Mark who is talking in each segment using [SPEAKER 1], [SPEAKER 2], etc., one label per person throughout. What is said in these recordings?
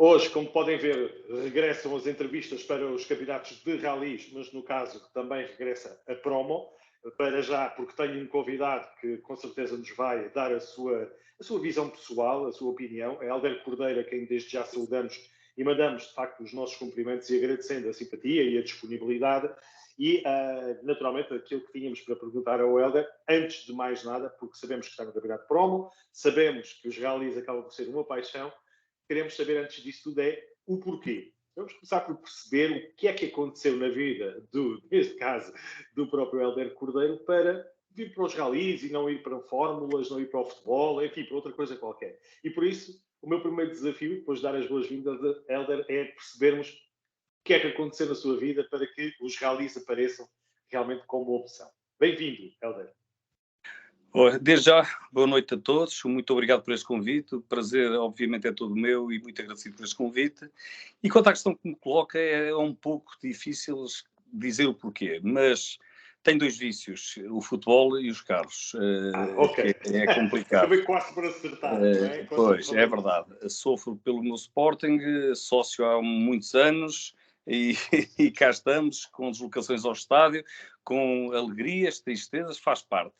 [SPEAKER 1] Hoje, como podem ver, regressam as entrevistas para os campeonatos de ralis, mas no caso também regressa a promo, para já, porque tenho um convidado que com certeza nos vai dar a sua visão pessoal, a sua opinião. É Hélder Cordeiro, a quem desde já saudamos e mandamos, de facto, os nossos cumprimentos e agradecendo a simpatia e a disponibilidade. E, naturalmente, aquilo que tínhamos para perguntar ao Hélder, antes de mais nada, porque sabemos que está no campeonato promo, sabemos que os ralis acabam por ser uma paixão, queremos saber, antes disso tudo, é o porquê. Vamos começar por perceber o que é que aconteceu na vida, neste caso, do próprio Hélder Cordeiro, para vir para os ralis e não ir para fórmulas, não ir para o futebol, enfim, para outra coisa qualquer. E por isso, o meu primeiro desafio, depois de dar as boas-vindas a Hélder, é percebermos o que é que aconteceu na sua vida para que os ralis apareçam realmente como opção. Bem-vindo, Hélder.
[SPEAKER 2] Desde já, boa noite a todos, muito obrigado por este convite, o prazer obviamente é todo meu e muito agradecido por este convite. E quanto à questão que me coloca, é um pouco difícil dizer o porquê, mas tenho dois vícios, o futebol e os carros,
[SPEAKER 1] Ok.
[SPEAKER 2] é complicado.
[SPEAKER 1] Acabei quase por acertar, não é?
[SPEAKER 2] Pois, é verdade, sofro pelo meu Sporting, sócio há muitos anos, e cá estamos, com deslocações ao estádio, com alegrias, tristezas, faz parte.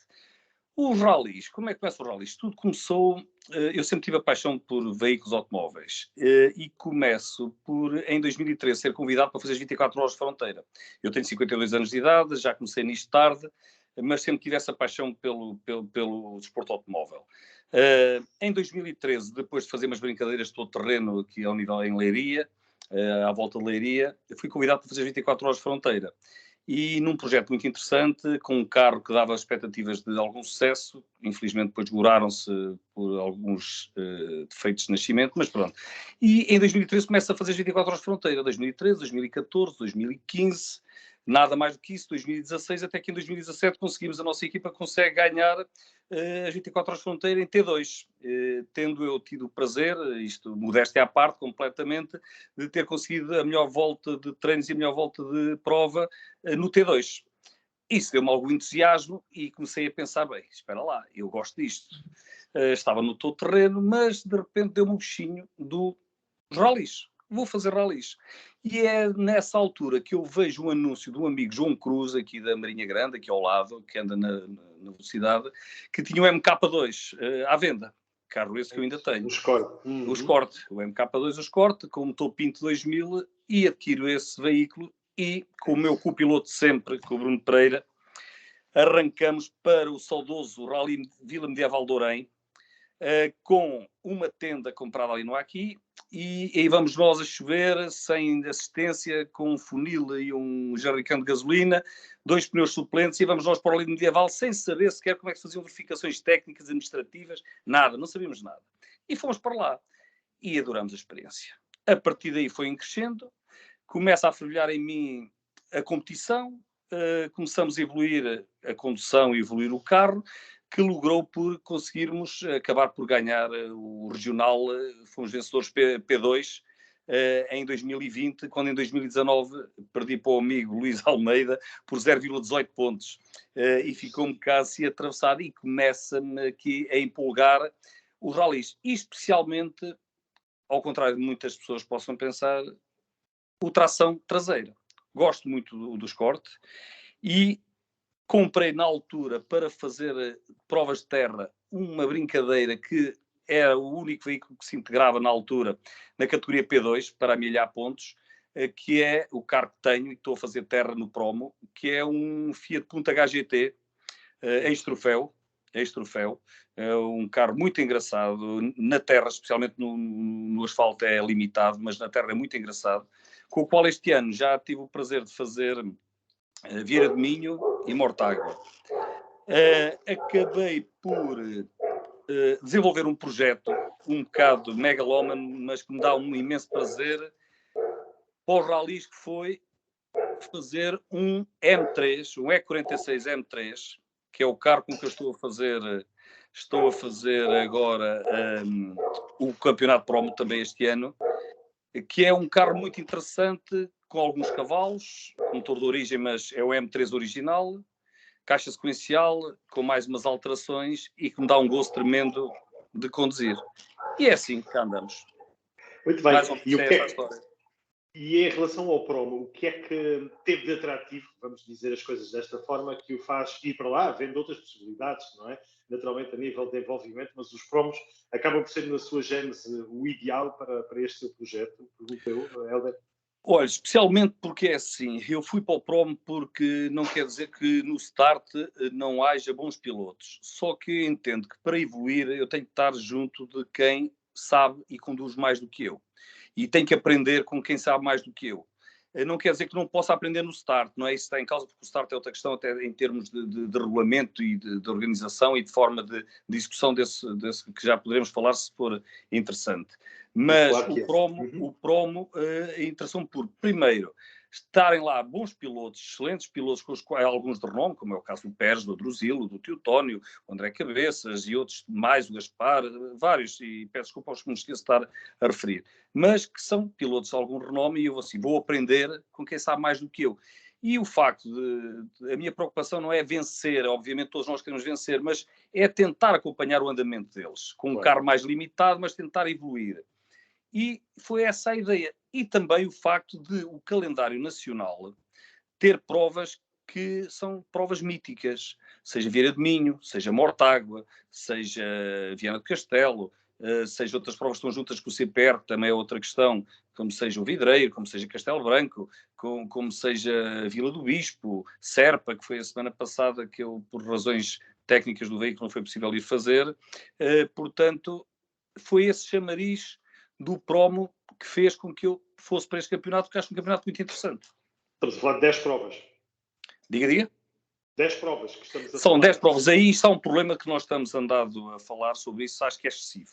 [SPEAKER 2] Os ralis, como é que começa os ralis? Tudo começou, eu sempre tive a paixão por veículos automóveis e começo por, em 2013, ser convidado para fazer as 24 horas de fronteira. Eu tenho 52 anos de idade, já comecei nisto tarde, mas sempre tive essa paixão pelo desporto automóvel. Em 2013, depois de fazer umas brincadeiras de todo terreno aqui ao nível em Leiria, à volta de Leiria, fui convidado para fazer as 24 horas de fronteira. E num projeto muito interessante, com um carro que dava expectativas de algum sucesso, infelizmente depois desgoraram-se por alguns defeitos de nascimento, mas pronto. E em 2013 começa a fazer as 24 horas de fronteira, 2013, 2014, 2015, nada mais do que isso, 2016, até que em 2017 conseguimos, a nossa equipa consegue ganhar as 24 horas de fronteira em T2, tendo eu tido o prazer, isto modéstia à parte completamente, de ter conseguido a melhor volta de treinos e a melhor volta de prova no T2. Isso deu-me algum entusiasmo e comecei a pensar, bem, espera lá, eu gosto disto. Estava no todo terreno, mas de repente deu-me um bichinho dos ralis. Vou fazer ralis. E é nessa altura que eu vejo um anúncio de um amigo, João Cruz, aqui da Marinha Grande, aqui ao lado, que anda na velocidade, que tinha o MK2 à venda. Carro esse que eu ainda tenho.
[SPEAKER 1] O Escort.
[SPEAKER 2] O Escort. O MK2 o Escort, com o motor Pinto 2000, e adquiro esse veículo e, com o meu copiloto sempre, com o Bruno Pereira, arrancamos para o saudoso Rally Vila Medieval de Orém, com uma tenda comprada ali no Aqui, e aí vamos nós a chover, sem assistência, com um funil e um jerrycan de gasolina, 2 pneus suplentes, e vamos nós para o Rally Medieval sem saber sequer como é que se faziam verificações técnicas, administrativas, nada, não sabíamos nada. E fomos para lá, e adoramos a experiência. A partir daí foi crescendo, começa a fervilhar em mim a competição, começamos a evoluir a condução e evoluir o carro, que logrou por conseguirmos acabar por ganhar o regional, fomos vencedores P2 em 2020, quando em 2019 perdi para o amigo Luís Almeida por 0,18 pontos e ficou-me quase atravessado e começa-me aqui a empolgar os ralis, e especialmente, ao contrário de muitas pessoas possam pensar, o tração traseira. Gosto muito do Escort e comprei na altura para fazer provas de terra uma brincadeira que era o único veículo que se integrava na altura na categoria P2 para amelhar pontos, que é o carro que tenho e estou a fazer terra no promo, que é um Fiat Punto HGT ex-troféu, é um carro muito engraçado, na terra, especialmente no asfalto é limitado, mas na terra é muito engraçado, com o qual este ano já tive o prazer de fazer Vieira de Minho e Mortágua. Acabei por desenvolver um projeto um bocado megalómano, mas que me dá um imenso prazer para os ralis, que foi fazer um M3, um E46 M3, que é o carro com que eu estou a fazer agora o campeonato promo também este ano, que é um carro muito interessante, com alguns cavalos, motor de origem, mas é o M3 original, caixa sequencial, com mais umas alterações e que me dá um gosto tremendo de conduzir. E é assim que andamos.
[SPEAKER 1] Muito bem.
[SPEAKER 2] Mais ou menos esta a história.
[SPEAKER 1] E em relação ao promo, o que é que teve de atrativo, vamos dizer as coisas desta forma, que o faz ir para lá, vendo outras possibilidades, não é? Naturalmente a nível de envolvimento, mas os promos acabam por ser, na sua gênese, o ideal para este seu projeto, pergunto eu, Helder.
[SPEAKER 2] Olha, especialmente porque é assim, eu fui para o promo porque não quer dizer que no start não haja bons pilotos. Só que entendo que para evoluir eu tenho que estar junto de quem sabe e conduz mais do que eu. E tenho que aprender com quem sabe mais do que eu. Não quer dizer que não possa aprender no start, não é isso que está em causa, porque o start é outra questão até em termos de regulamento e de organização e de forma de execução desse que já poderemos falar se for interessante. Mas
[SPEAKER 1] Claro que é.
[SPEAKER 2] o promo interessou-me por, primeiro, estarem lá bons pilotos, excelentes pilotos, com os quais alguns de renome, como é o caso do Pérez, do Drusilo, do Teotónio, o André Cabeças e outros mais, o Gaspar, vários, e peço desculpa aos que me esqueço de estar a referir, mas que são pilotos de algum renome e eu assim, vou aprender com quem sabe mais do que eu. E o facto a minha preocupação não é vencer, obviamente todos nós queremos vencer, mas é tentar acompanhar o andamento deles, com um carro mais limitado, mas tentar evoluir. E foi essa a ideia. E também o facto de o calendário nacional ter provas que são provas míticas, seja Vieira de Minho, seja Mortágua, seja Viana do Castelo, seja outras provas que estão juntas com o CPR, que também é outra questão, como seja o Vidreiro, como seja Castelo Branco, como seja Vila do Bispo, Serpa, que foi a semana passada que eu, por razões técnicas do veículo, não foi possível ir fazer. Portanto, foi esse chamariz do promo que fez com que eu fosse para este campeonato, porque acho um campeonato muito interessante.
[SPEAKER 1] Estamos a falar de 10 provas.
[SPEAKER 2] Diga.
[SPEAKER 1] 10 provas que estamos a falar.
[SPEAKER 2] São 10 provas. Aí está um problema que nós estamos andado a falar sobre isso, acho que é excessivo.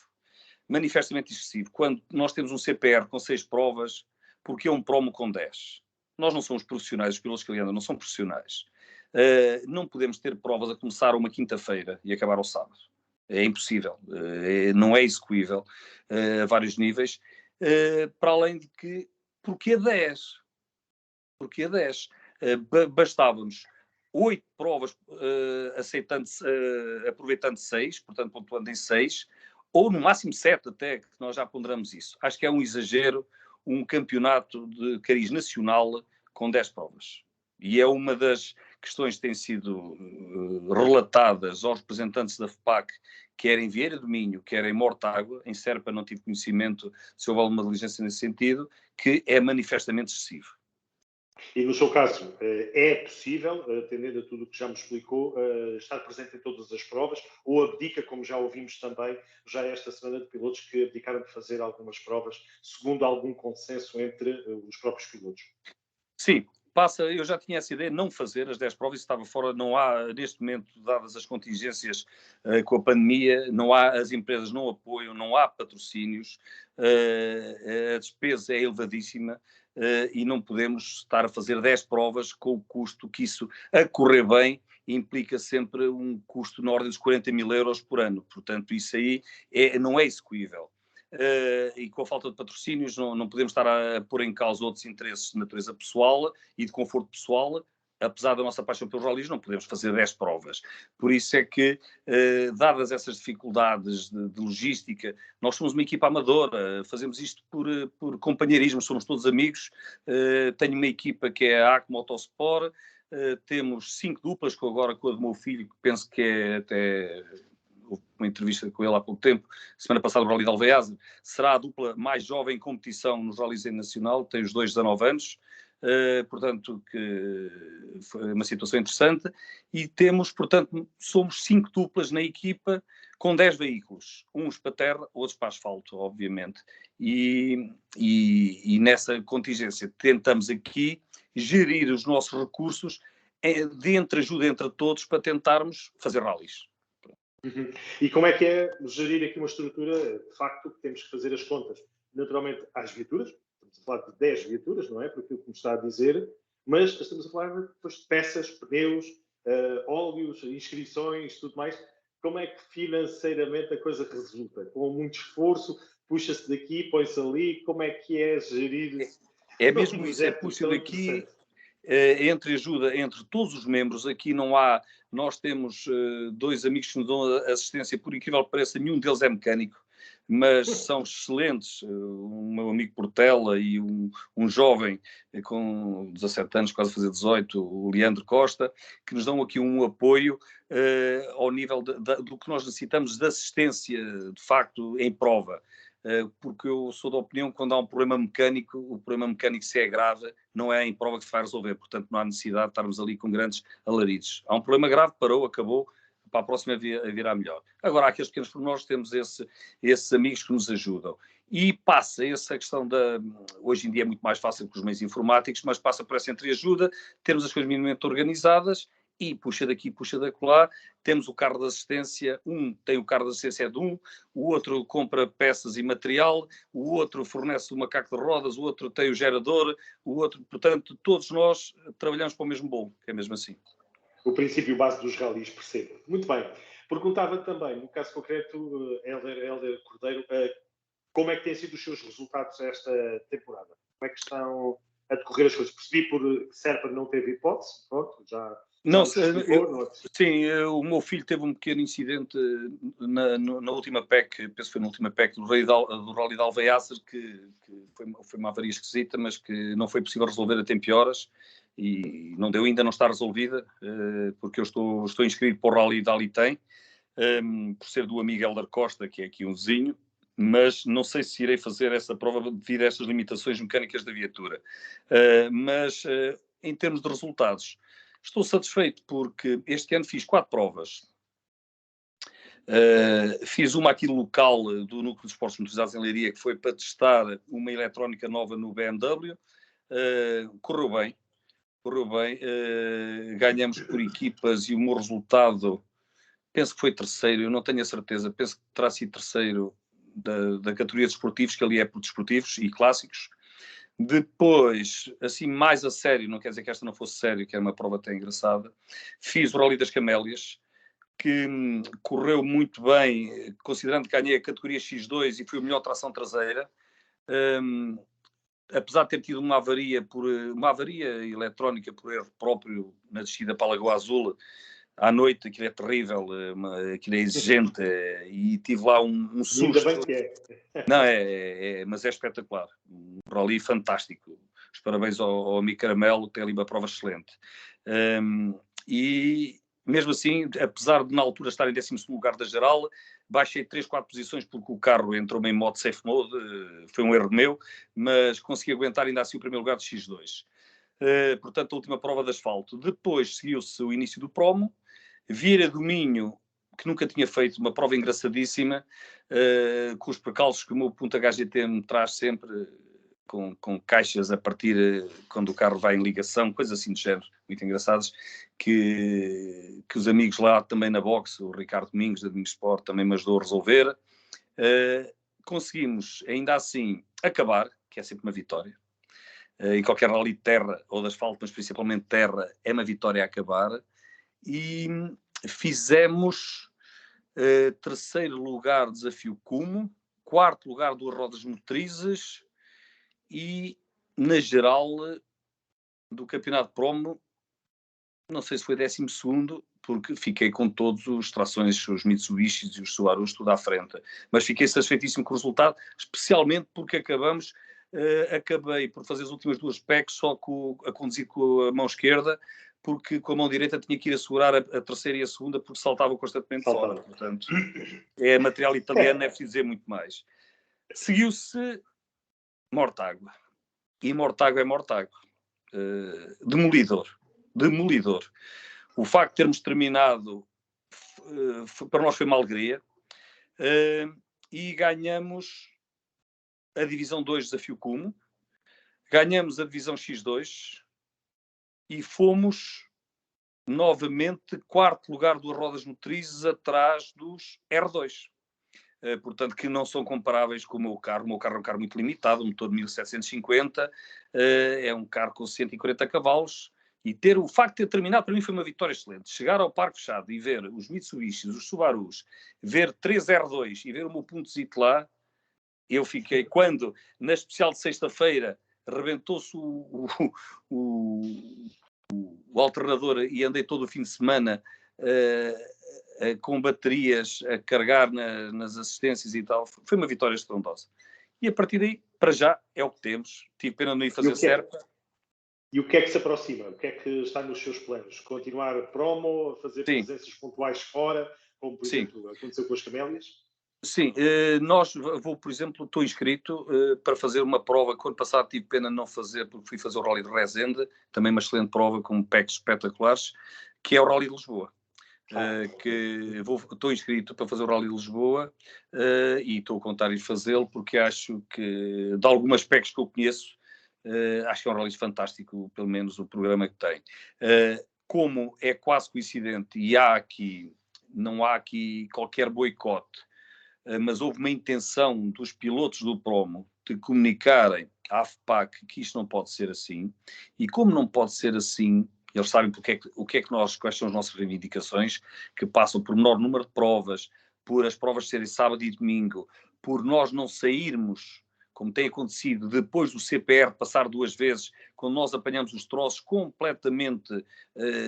[SPEAKER 2] Manifestamente excessivo. Quando nós temos um CPR com 6 provas, porque é um promo com 10? Nós não somos profissionais, os pilotos que ali andam não são profissionais. Não podemos ter provas a começar uma quinta-feira e acabar ao sábado. É impossível, não é execuível a vários níveis, para além de que, porquê 10? Porquê 10? Bastávamos 8 provas aproveitando 6, portanto pontuando em 6, ou no máximo 7 até, que nós já ponderamos isso. Acho que é um exagero um campeonato de cariz nacional com 10 provas. E é uma das questões que têm sido relatadas aos representantes da FPAC, quer em Vieira do Minho, quer em Mortágua, em Serpa não tive conhecimento se houve alguma diligência nesse sentido, que é manifestamente excessivo.
[SPEAKER 1] E no seu caso, é possível, atendendo a tudo o que já me explicou, estar presente em todas as provas, ou abdica, como já ouvimos também, já esta semana, de pilotos que abdicaram de fazer algumas provas, segundo algum consenso entre os próprios pilotos?
[SPEAKER 2] Sim, eu já tinha essa ideia de não fazer as 10 provas, estava fora, não há, neste momento, dadas as contingências com a pandemia, não há, as empresas não apoiam, não há patrocínios, a despesa é elevadíssima e não podemos estar a fazer 10 provas com o custo que isso, a correr bem, implica sempre um custo na ordem dos 40 mil euros por ano. Portanto, isso aí não é execuível. E com a falta de patrocínios não podemos estar a pôr em causa outros interesses de natureza pessoal e de conforto pessoal. Apesar da nossa paixão pelos ralis, não podemos fazer 10 provas. Por isso é que, dadas essas dificuldades de logística, nós somos uma equipa amadora, fazemos isto por companheirismo, somos todos amigos. Tenho uma equipa que é a AC Motorsport, temos 5 duplas, agora com a do meu filho, que penso que é até... Houve uma entrevista com ele há pouco tempo, semana passada no Rally de Alveaze, será a dupla mais jovem em competição nos rallies nacional, tem os dois 19 anos, portanto, que foi uma situação interessante, e temos, portanto, somos 5 duplas na equipa, com 10 veículos, uns para terra, outros para asfalto, obviamente, e nessa contingência tentamos aqui gerir os nossos recursos de entreajuda entre todos para tentarmos fazer rallies.
[SPEAKER 1] Uhum. E como é que é gerir aqui uma estrutura? De facto, temos que fazer as contas. Naturalmente, às viaturas, estamos a falar de 10 viaturas, não é? Por aquilo que me está a dizer, mas estamos a falar depois de peças, pneus, óleos, inscrições, tudo mais. Como é que financeiramente a coisa resulta? Com muito esforço, puxa-se daqui, põe-se ali, como é que é gerir?
[SPEAKER 2] É mesmo isso, é puxa daqui. Entre ajuda entre todos os membros, aqui não há, nós temos 2 amigos que nos dão assistência, por incrível que pareça, nenhum deles é mecânico, mas são excelentes. O meu amigo Portela e um jovem com 17 anos, quase a fazer 18, o Leandro Costa, que nos dão aqui um apoio ao nível do que nós necessitamos de assistência, de facto, em prova. Porque eu sou da opinião que quando há um problema mecânico, o problema mecânico, se é grave, não é em prova que se vai resolver. Portanto, não há necessidade de estarmos ali com grandes alaridos. Há um problema grave, parou, acabou, para a próxima virá melhor. Agora, há aqueles pequenos pormenores, temos esses amigos que nos ajudam. E passa essa questão hoje em dia é muito mais fácil com os meios informáticos, mas passa por essa entreajuda, termos as coisas minimamente organizadas, e puxa daqui, puxa de lá. Temos o carro de assistência, tem o carro de assistência de o outro compra peças e material, o outro fornece o macaco de rodas, o outro tem o gerador, o outro, portanto, todos nós trabalhamos para o mesmo bolo, que é mesmo assim.
[SPEAKER 1] O princípio base dos ralis, percebo. Muito bem. Perguntava também, no caso concreto, Hélder Cordeiro, como é que têm sido os seus resultados esta temporada? Como é que estão a decorrer as coisas? Percebi que Serpa não teve hipótese, pronto, já
[SPEAKER 2] não,
[SPEAKER 1] explicou,
[SPEAKER 2] sim, o meu filho teve um pequeno incidente na última PEC, penso que foi na última PEC do Rally de Alveiaçar, que foi uma avaria esquisita, mas que não foi possível resolver a tempo e horas, e não deu, ainda não está resolvida, porque eu estou inscrito para o Rally de Aliten, por ser do amigo Hélder Costa, que é aqui um vizinho, mas não sei se irei fazer essa prova devido a estas limitações mecânicas da viatura. Mas, em termos de resultados, estou satisfeito porque este ano fiz 4 provas. Fiz uma aqui local do Núcleo de Esportes Motorizados em Leiria, que foi para testar uma eletrónica nova no BMW. Correu bem. Ganhamos por equipas e o meu resultado, penso que foi terceiro, eu não tenho a certeza, penso que terá sido terceiro da categoria de desportivos, que ali é por desportivos e clássicos. Depois, assim, mais a sério, não quer dizer que esta não fosse sério, que era uma prova até engraçada, fiz o Rally das Camélias, que correu muito bem, considerando que ganhei a categoria X2 e fui o melhor tração traseira. Apesar de ter tido uma avaria eletrónica por erro próprio na descida para a Lagoa Azul, à noite, aquilo é terrível, aquilo é exigente, e tive lá um susto.
[SPEAKER 1] Ainda bem que é.
[SPEAKER 2] Não, mas é espetacular. Um rally fantástico. Os parabéns ao amigo Caramelo, tem ali uma prova excelente. E mesmo assim, apesar de na altura estar em 12º lugar da geral, baixei 3, 4 posições porque o carro entrou-me em modo safe mode, foi um erro meu, mas consegui aguentar ainda assim o primeiro lugar de X2. Portanto, a última prova de asfalto. Depois seguiu-se o início do promo, Vieira do Minho, que nunca tinha feito, uma prova engraçadíssima, com os percalços que o meu ponto HGT me traz sempre, com caixas a partir quando o carro vai em ligação, coisas assim de género, muito engraçadas, que os amigos lá também na boxe, o Ricardo Domingos, da Domingos Sport, também me ajudou a resolver. Conseguimos, ainda assim, acabar, que é sempre uma vitória. Em qualquer rally de terra ou de asfalto, mas principalmente terra, é uma vitória a acabar. E fizemos terceiro lugar desafio Cumo, quarto lugar duas rodas motrizes e na geral do campeonato promo, não sei se foi 12º, porque fiquei com todos os trações, os Mitsubishis e os Subarus tudo à frente, mas fiquei satisfeitíssimo com o resultado, especialmente porque acabei por fazer as últimas 2 PECs só a conduzir com a mão esquerda, porque com a mão direita tinha que ir assegurar a terceira e a segunda, porque saltava constantemente fora. Portanto, é material italiano, é preciso dizer muito mais. Seguiu-se Mortágua. E Mortágua é Mortágua. Demolidor. O facto de termos terminado para nós foi uma alegria. E ganhamos a Divisão 2 Desafio Cumo. Ganhamos a Divisão X2 e fomos novamente 4º lugar das rodas motrizes atrás dos R2. Portanto, que não são comparáveis com o meu carro. O meu carro é um carro muito limitado, um motor de 1750, é um carro com 140 cavalos, e o facto de ter terminado, para mim, foi uma vitória excelente. Chegar ao parque fechado e ver os Mitsubishis, os Subarus, ver 3 R2 e ver o meu puntozito lá, eu fiquei, quando, na especial de sexta-feira, rebentou-se o alternador e andei todo o fim de semana com baterias a carregar nas assistências e tal. Foi uma vitória estrondosa. E a partir daí, para já, é o que temos. Tive pena de não ir fazer certo.
[SPEAKER 1] E o que é que se aproxima? O que é que está nos seus planos? Continuar a promo, a fazer presenças pontuais fora, como por exemplo aconteceu com as Camélias?
[SPEAKER 2] Sim, por exemplo, estou inscrito para fazer uma prova que ano passado tive pena de não fazer, porque fui fazer o Rally de Resende, também uma excelente prova com packs espetaculares, que é o Rally de Lisboa. Estou inscrito para fazer o Rally de Lisboa e estou a contar em fazê-lo porque acho que, de algumas packs que eu conheço, acho que é um rally fantástico, pelo menos o programa que tem. Como é quase coincidente e não há aqui qualquer boicote, mas houve uma intenção dos pilotos do promo de comunicarem à FPAC que isto não pode ser assim, e como não pode ser assim, eles sabem quais são as nossas reivindicações, que passam por menor número de provas, por as provas serem sábado e domingo, por nós não sairmos, como tem acontecido, depois do CPR passar 2 vezes, quando nós apanhamos os troços completamente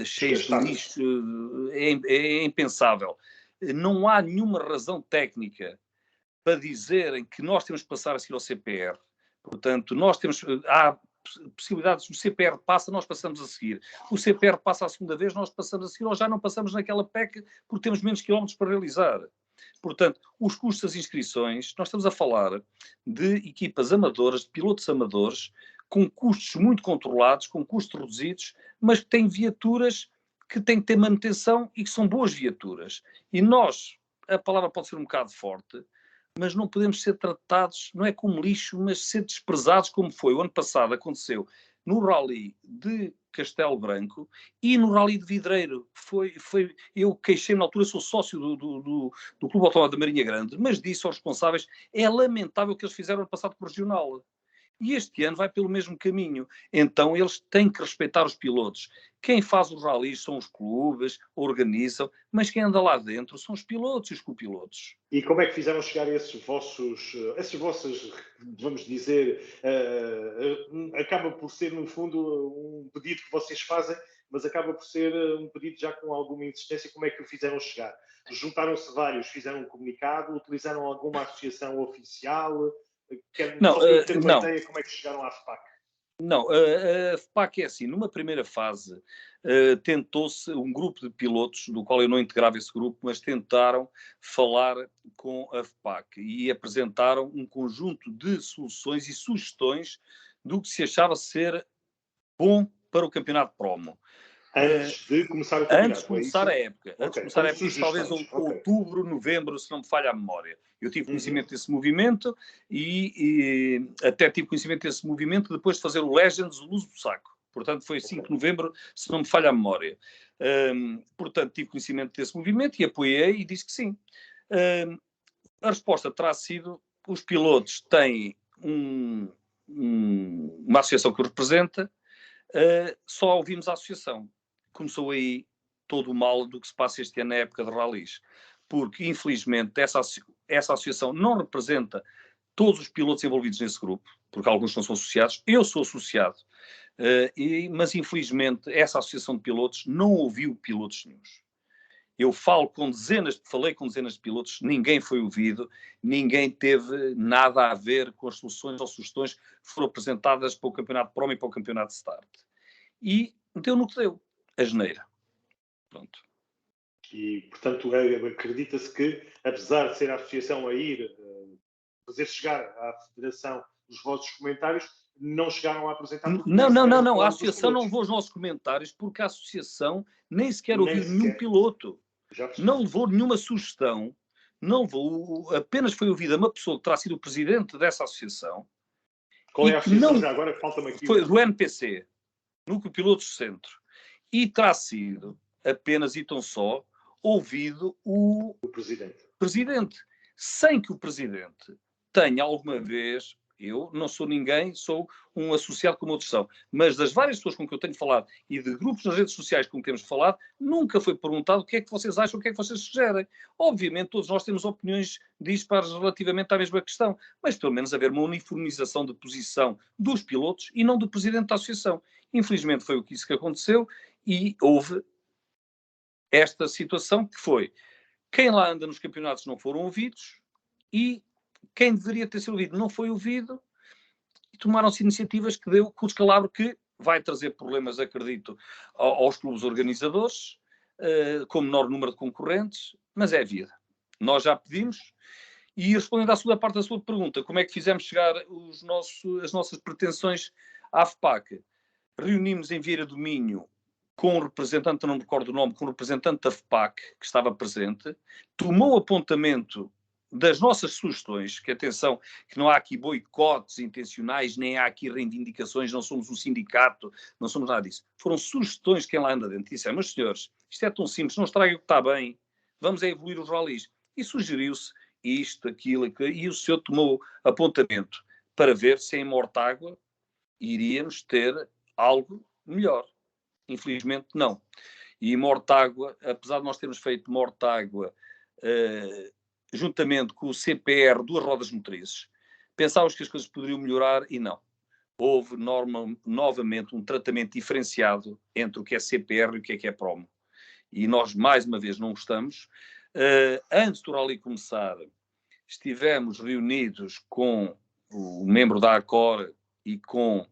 [SPEAKER 2] cheios de lixo, é impensável. Não há nenhuma razão técnica para dizerem que nós temos que passar a seguir ao CPR. Portanto, há possibilidades, o CPR passa, nós passamos a seguir. O CPR passa a segunda vez, nós passamos a seguir, ou já não passamos naquela PEC porque temos menos quilómetros para realizar. Portanto, os custos das inscrições, nós estamos a falar de equipas amadoras, de pilotos amadores, com custos muito controlados, com custos reduzidos, mas que têm viaturas que têm que ter manutenção e que são boas viaturas. E nós, a palavra pode ser um bocado forte, mas não podemos ser tratados, não é como lixo, mas ser desprezados como foi. O ano passado aconteceu no Rally de Castelo Branco e no Rally de Vidreiro. Eu queixei-me na altura, sou sócio do Clube Automóvel da Marinha Grande, mas disse aos responsáveis, é lamentável o que eles fizeram ano passado com o Regional. E este ano vai pelo mesmo caminho. Então eles têm que respeitar os pilotos. Quem faz os rallies são os clubes, organizam, mas quem anda lá dentro são os pilotos e os copilotos.
[SPEAKER 1] E como é que fizeram chegar essas vossas, vamos dizer, acaba por ser, no fundo, um pedido que vocês fazem, mas acaba por ser um pedido já com alguma insistência. Como é que o fizeram chegar? Juntaram-se vários, fizeram um comunicado, utilizaram alguma associação oficial?
[SPEAKER 2] Não,
[SPEAKER 1] ideia como é que chegaram à FPAC?
[SPEAKER 2] Não, a FPAC é assim, numa primeira fase tentou-se um grupo de pilotos, do qual eu não integrava esse grupo, mas tentaram falar com a FPAC e apresentaram um conjunto de soluções e sugestões do que se achava ser bom para o campeonato promo.
[SPEAKER 1] Antes de começar o campeonato?
[SPEAKER 2] Antes de começar a época. Antes de começar a época, talvez outubro, novembro, se não me falha a memória. Eu tive conhecimento desse movimento e até tive conhecimento desse movimento depois de fazer o Legends Luz do Saco. Portanto, foi 5 de novembro, se não me falha a memória. Portanto, tive conhecimento desse movimento e apoiei e disse que sim. A resposta terá sido, os pilotos têm uma associação que os representa, só ouvimos a associação. Começou aí todo o mal do que se passa este ano na época de rallies. Porque, infelizmente, essa associação não representa todos os pilotos envolvidos nesse grupo, porque alguns não são associados. Eu sou associado. Mas, infelizmente, essa associação de pilotos não ouviu pilotos nenhuns. Eu falei com dezenas de pilotos, ninguém foi ouvido, ninguém teve nada a ver com as soluções ou sugestões que foram apresentadas para o campeonato Promo e para o campeonato Start. E deu no que deu, a geneira. Pronto.
[SPEAKER 1] E, portanto, acredita-se que, apesar de ser a associação a ir fazer chegar à Federação os vossos comentários, não chegaram a apresentar...
[SPEAKER 2] Não. A associação não levou os nossos comentários porque a associação nem sequer ouviu nenhum piloto. Não levou nenhuma sugestão. Não levou... Apenas foi ouvida uma pessoa que terá sido o presidente dessa associação.
[SPEAKER 1] Qual é a associação já agora? Falta-me aqui.
[SPEAKER 2] Foi do NPC, Núcleo Pilotos Centro. E terá sido apenas e tão só ouvido o presidente. Sem que o presidente tenha alguma vez... Eu não sou ninguém, sou um associado como outros são. Mas das várias pessoas com que eu tenho falado e de grupos nas redes sociais com que temos falado, nunca foi perguntado o que é que vocês acham, o que é que vocês sugerem. Obviamente, todos nós temos opiniões dispares relativamente à mesma questão, mas pelo menos haver uma uniformização de posição dos pilotos e não do presidente da associação. Infelizmente foi isso que aconteceu e houve esta situação que foi Quem lá anda nos campeonatos não foram ouvidos e quem deveria ter sido ouvido não foi ouvido e tomaram-se iniciativas que deu com o descalabro que vai trazer problemas, acredito, aos clubes organizadores, com menor número de concorrentes, mas é a vida. Nós já pedimos. E respondendo à segunda parte da sua pergunta, como é que fizemos chegar as nossas pretensões à FPAC? Reunimos em Vieira do Minho com um representante, não me recordo o nome, com um representante da FPAC, que estava presente, tomou apontamento das nossas sugestões, que atenção, que não há aqui boicotes intencionais, nem há aqui reivindicações, não somos um sindicato, não somos nada disso. Foram sugestões que quem lá anda dentro disse, mas senhores, isto é tão simples, não estrague o que está bem, vamos a evoluir os ralis. E sugeriu-se isto, aquilo, e o senhor tomou apontamento para ver se em Mortágua iríamos ter algo melhor. Infelizmente, não. E Mortágua, apesar de nós termos feito Mortágua juntamente com o CPR, duas rodas motrizes, pensávamos que as coisas poderiam melhorar e não. Houve novamente um tratamento diferenciado entre o que é CPR e o que é promo. E nós, mais uma vez, não gostamos. Antes do rally começar, estivemos reunidos com o membro da ACOR e com,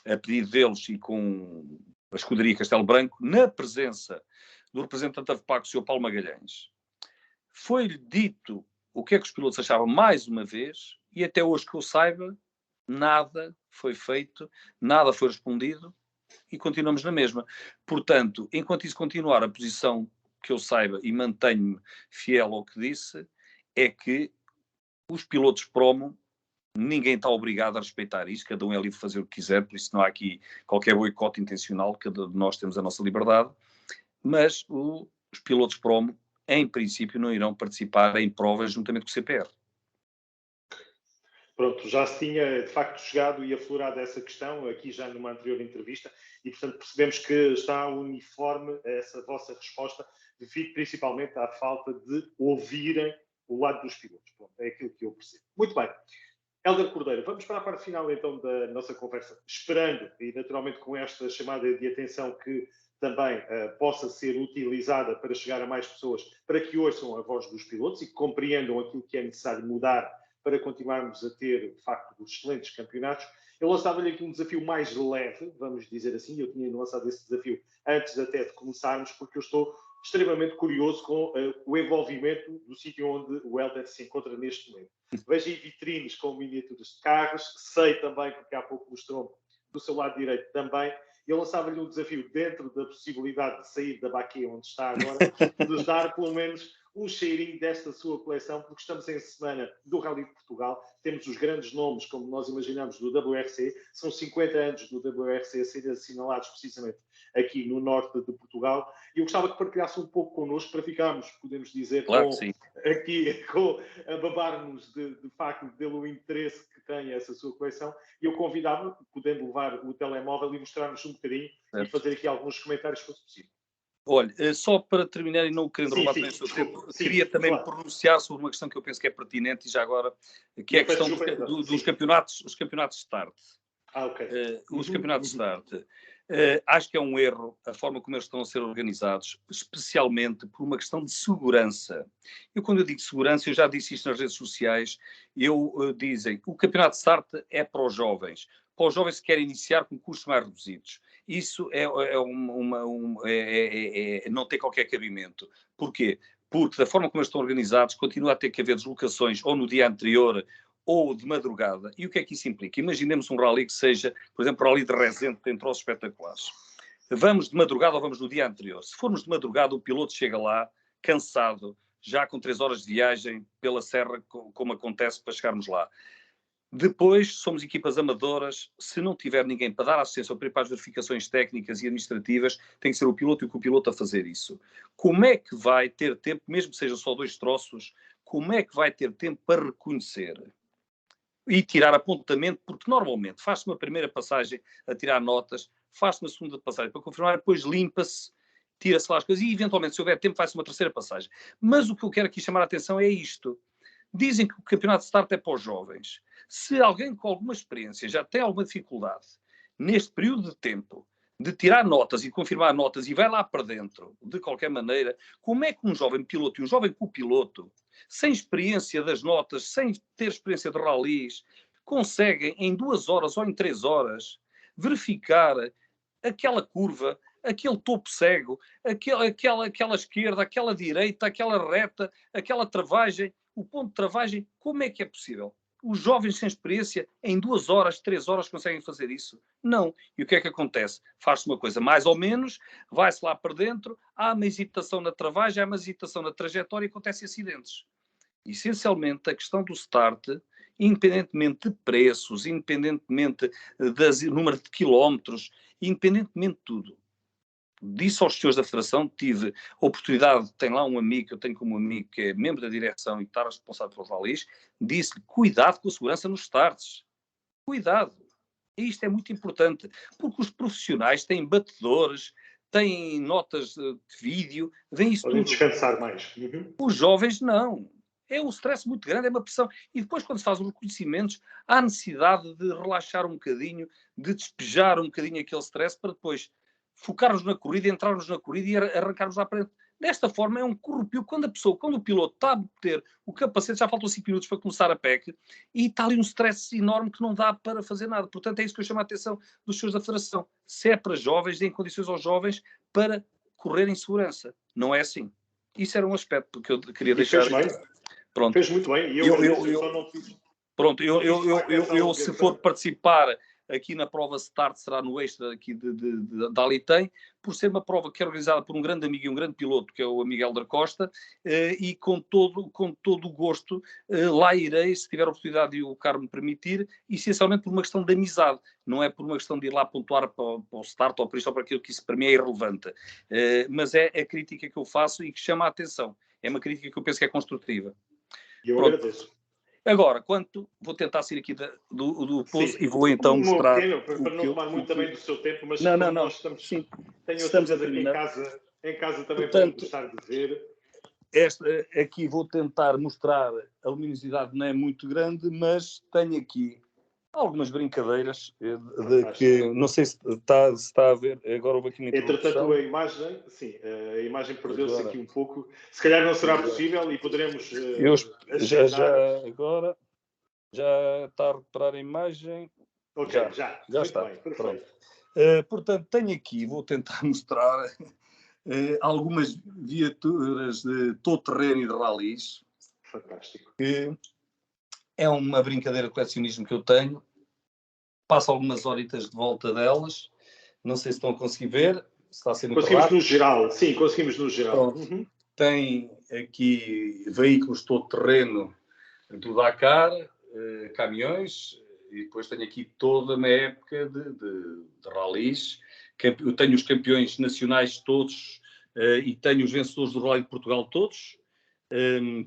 [SPEAKER 2] a pedido deles, e com a escuderia Castelo Branco, na presença do representante da FPAC, o Sr. Paulo Magalhães. Foi-lhe dito o que é que os pilotos achavam mais uma vez, e até hoje que eu saiba, nada foi feito, nada foi respondido, e continuamos na mesma. Portanto, enquanto isso continuar, a posição que eu saiba, e mantenho-me fiel ao que disse, é que os pilotos promo, ninguém está obrigado a respeitar isso, cada um é livre de fazer o que quiser, por isso não há aqui qualquer boicote intencional, cada de nós temos a nossa liberdade, mas os pilotos promo, em princípio, não irão participar em provas juntamente com o CPR.
[SPEAKER 1] Pronto, já se tinha de facto chegado e aflorado essa questão aqui já numa anterior entrevista e, portanto, percebemos que está uniforme essa vossa resposta devido principalmente à falta de ouvirem o lado dos pilotos. Pronto, é aquilo que eu percebo. Muito bem. Hélder Cordeiro, vamos para a parte final então da nossa conversa, esperando e naturalmente com esta chamada de atenção que também possa ser utilizada para chegar a mais pessoas, para que ouçam a voz dos pilotos e que compreendam aquilo que é necessário mudar para continuarmos a ter, de facto, os excelentes campeonatos. Eu lançava-lhe aqui um desafio mais leve, vamos dizer assim, eu tinha lançado esse desafio antes até de começarmos, porque eu estou extremamente curioso com o envolvimento do sítio onde o Hélder se encontra neste momento. Vejo aí vitrines com miniaturas de carros, sei também, porque há pouco mostrou do seu lado direito também. Eu lançava-lhe um desafio dentro da possibilidade de sair da baquia onde está agora, de nos dar pelo menos um cheirinho desta sua coleção, porque estamos em semana do Rally de Portugal, temos os grandes nomes, como nós imaginamos, do WRC, são 50 anos do WRC a serem assinalados precisamente aqui no norte de Portugal, e eu gostava que partilhasse um pouco connosco para ficarmos, podemos dizer,
[SPEAKER 2] claro
[SPEAKER 1] a babar-nos de facto pelo interesse que tem essa sua coleção, e eu convidava, podendo levar o telemóvel e mostrar-nos um bocadinho e fazer aqui alguns comentários, se fosse possível.
[SPEAKER 2] Olha, só para terminar e não querendo roubar também o seu tempo, queria também me pronunciar sobre uma questão que eu penso que é pertinente e já agora, que é a questão dos campeonatos, os campeonatos de start. Os campeonatos de start. Acho que é um erro a forma como eles estão a ser organizados, especialmente por uma questão de segurança. Quando eu digo segurança, eu já disse isto nas redes sociais, dizem o campeonato de start é para os jovens que querem iniciar com custos mais reduzidos. Isso não tem qualquer cabimento. Porquê? Porque da forma como eles estão organizados, continua a ter que haver deslocações ou no dia anterior ou de madrugada. E o que é que isso implica? Imaginemos um rally que seja, por exemplo, o rally de Rezende, que tem troços espetaculares. Vamos de madrugada ou vamos no dia anterior? Se formos de madrugada, o piloto chega lá, cansado, já com 3 horas de viagem pela serra, como acontece para chegarmos lá. Depois, somos equipas amadoras, se não tiver ninguém para dar assistência ou para as verificações técnicas e administrativas, tem que ser o piloto e o copiloto a fazer isso. Como é que vai ter tempo, mesmo que sejam só 2 troços, como é que vai ter tempo para reconhecer e tirar apontamento? Porque normalmente faz-se uma primeira passagem a tirar notas, faz-se uma segunda passagem para confirmar, depois limpa-se, tira-se lá as coisas e, eventualmente, se houver tempo, faz-se uma terceira passagem. Mas o que eu quero aqui chamar a atenção é isto. Dizem que o campeonato de start é para os jovens. Se alguém com alguma experiência já tem alguma dificuldade neste período de tempo de tirar notas e de confirmar notas e vai lá para dentro, de qualquer maneira, como é que um jovem piloto e um jovem copiloto, sem experiência das notas, sem ter experiência de ralis, conseguem em 2 horas ou em 3 horas verificar aquela curva, aquele topo cego, aquela esquerda, aquela direita, aquela reta, aquela travagem, o ponto de travagem, como é que é possível? Os jovens sem experiência, em 2 horas, 3 horas, conseguem fazer isso? Não. E o que é que acontece? Faz-se uma coisa mais ou menos, vai-se lá para dentro, há uma hesitação na travagem, há uma hesitação na trajetória e acontecem acidentes. Essencialmente, a questão do start, independentemente de preços, independentemente do número de quilómetros, independentemente de tudo, disse aos senhores da Federação, tive a oportunidade, tem lá um amigo, que eu tenho como amigo, que é membro da direção e está responsável pelos ralis, disse-lhe, cuidado com a segurança nos starts. Cuidado. E isto é muito importante, porque os profissionais têm batedores, têm notas de vídeo, vêm isso
[SPEAKER 1] Podem
[SPEAKER 2] tudo.
[SPEAKER 1] descansar mais. Uhum.
[SPEAKER 2] Os jovens não. É um stress muito grande, é uma pressão. E depois, quando se faz os reconhecimentos, há necessidade de relaxar um bocadinho, de despejar um bocadinho aquele stress para depois focarmos na corrida, entrarmos na corrida e arrancarmos lá para dentro. Desta forma é um corrupio. Quando o piloto está a meter o capacete, já faltam 5 minutos para começar a PEC, e está ali um stress enorme que não dá para fazer nada. Portanto, é isso que eu chamo a atenção dos senhores da Federação. Se é para jovens, deem condições aos jovens para correr em segurança. Não é assim. Isso era um aspecto que eu queria deixar aqui. Pronto.
[SPEAKER 1] Fez muito bem. E eu só não fiz...
[SPEAKER 2] Pronto, eu se for participar aqui na prova Start, será no extra aqui da Alitem, por ser uma prova que é organizada por um grande amigo e um grande piloto, que é o Miguel da Costa, e com todo o gosto lá irei, se tiver a oportunidade e o Carmo me permitir, essencialmente por uma questão de amizade, não é por uma questão de ir lá pontuar para o Start ou por isto ou para aquilo que isso para mim é irrelevante. Mas é a crítica que eu faço e que chama a atenção. É uma crítica que eu penso que é construtiva.
[SPEAKER 1] E eu agradeço.
[SPEAKER 2] Agora, vou tentar sair aqui do pouso e vou então mostrar...
[SPEAKER 1] Pequeno, para não tomar muito também do seu tempo, mas
[SPEAKER 2] não.
[SPEAKER 1] nós estamos... Sim, tenho estamos aqui em casa também. Portanto, para gostar de ver.
[SPEAKER 2] Aqui vou tentar mostrar, a luminosidade não é muito grande, mas tenho aqui algumas brincadeiras que não sei se está a ver, agora houve aqui uma introdução.
[SPEAKER 1] Entretanto, a imagem perdeu-se aqui um pouco. Se calhar não será possível e poderemos...
[SPEAKER 2] agora já está a recuperar a imagem.
[SPEAKER 1] Ok, já
[SPEAKER 2] está.
[SPEAKER 1] Bem, perfeito.
[SPEAKER 2] Portanto, tenho aqui, vou tentar mostrar algumas viaturas de todo-terreno e de ralis.
[SPEAKER 1] Fantástico.
[SPEAKER 2] É uma brincadeira de colecionismo que eu tenho. Passo algumas horitas de volta delas. Não sei se estão a conseguir ver. Se está a ser
[SPEAKER 1] conseguimos no geral. Sim, conseguimos no geral.
[SPEAKER 2] Uhum. Tem aqui veículos todo-terreno do Dakar, caminhões, e depois tenho aqui toda uma época de ralis. Eu tenho os campeões nacionais todos e tenho os vencedores do Rally de Portugal todos.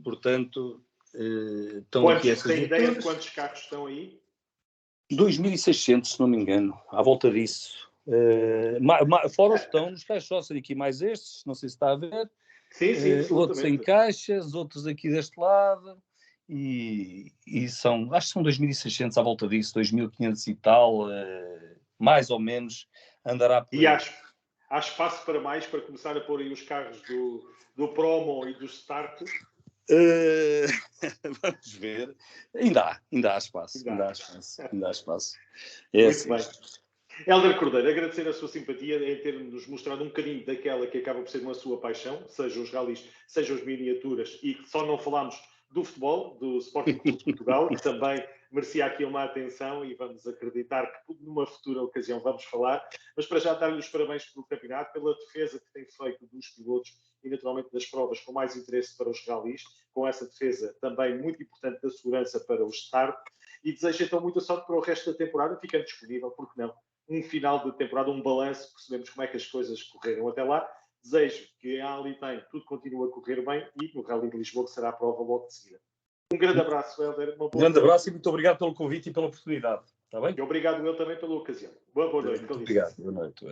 [SPEAKER 2] Portanto, estão aqui essas
[SPEAKER 1] tem ideia de quantos carros estão aí?
[SPEAKER 2] 2.600, se não me engano, à volta disso. Fora os que estão nos caixotes, aqui mais estes, não sei se está a ver.
[SPEAKER 1] Sim,
[SPEAKER 2] outros em caixas, outros aqui deste lado. E acho que são 2.600 à volta disso, 2.500 e tal, mais ou menos, andará por aí.
[SPEAKER 1] E há espaço para mais, para começar a pôr aí os carros do Promo e do Start?
[SPEAKER 2] Vamos ver. Ainda há espaço. Ainda há espaço.
[SPEAKER 1] Muito assim. Bem. Hélder Cordeiro, agradecer a sua simpatia em ter-nos mostrado um bocadinho daquela que acaba por ser uma sua paixão, seja os ralis, seja as miniaturas, e só não falámos do futebol, do Sporting Clube de Portugal, que também merecia aqui uma atenção e vamos acreditar que numa futura ocasião vamos falar, mas para já dar-lhe os parabéns pelo campeonato, pela defesa que tem feito dos pilotos e naturalmente das provas com mais interesse para os ralis, com essa defesa também muito importante da segurança para o start, e desejo então muita sorte para o resto da temporada, ficando disponível, porque não, um final de temporada, um balanço, percebemos como é que as coisas correram até lá. Desejo que a Alitem tudo continue a correr bem e no Rally de Lisboa, que será a prova logo de seguida. Um grande abraço, Hélder.
[SPEAKER 2] Um grande abraço e muito obrigado pelo convite e pela oportunidade. Está bem?
[SPEAKER 1] E obrigado eu também pela ocasião. Boa noite.
[SPEAKER 2] Muito obrigado. Boa noite.